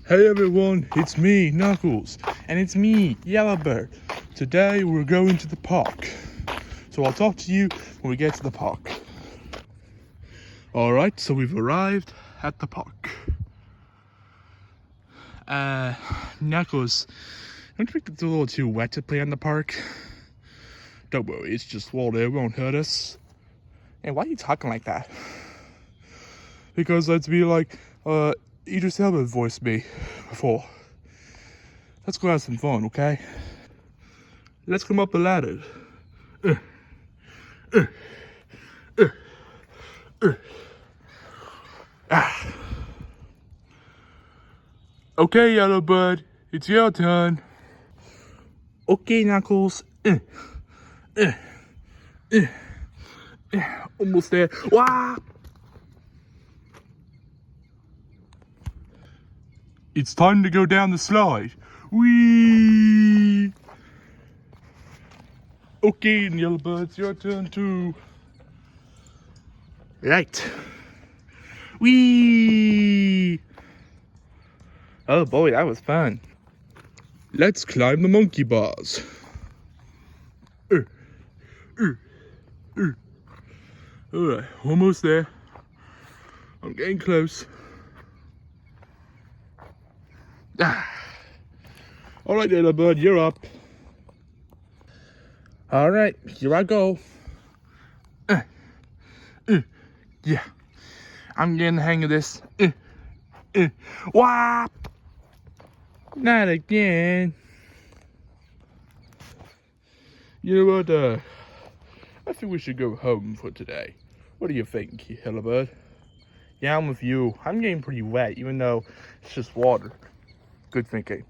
Hey everyone, it's me, Knuckles, and it's me, Yellowbird. Today we're going to the park. So I'll talk to you when we get to the park. Alright, so we've arrived at the park. Knuckles, don't you think it's a little too wet to play in the park? Don't worry, it's just water, it won't hurt us. And why are you talking like that? Because let's be like, Idris Elba voiced me before. Let's go have some fun, okay? Let's come up the ladder. Okay, Yellowbird, it's your turn. Okay, Knuckles. Almost there. Wah! It's time to go down the slide. Whee! Okay, Yellowbird, it's your turn too. Right. Whee! Oh boy, that was fun. Let's climb the monkey bars. Alright, almost there. I'm getting close. Alright, Yellowbird, you're up. Alright, here I go. Yeah, I'm getting the hang of this. Wah! Not again. You know what, I think we should go home for today. What do you think, Yellowbird? Yeah, I'm with you. I'm getting pretty wet, even though it's just water. Good thinking.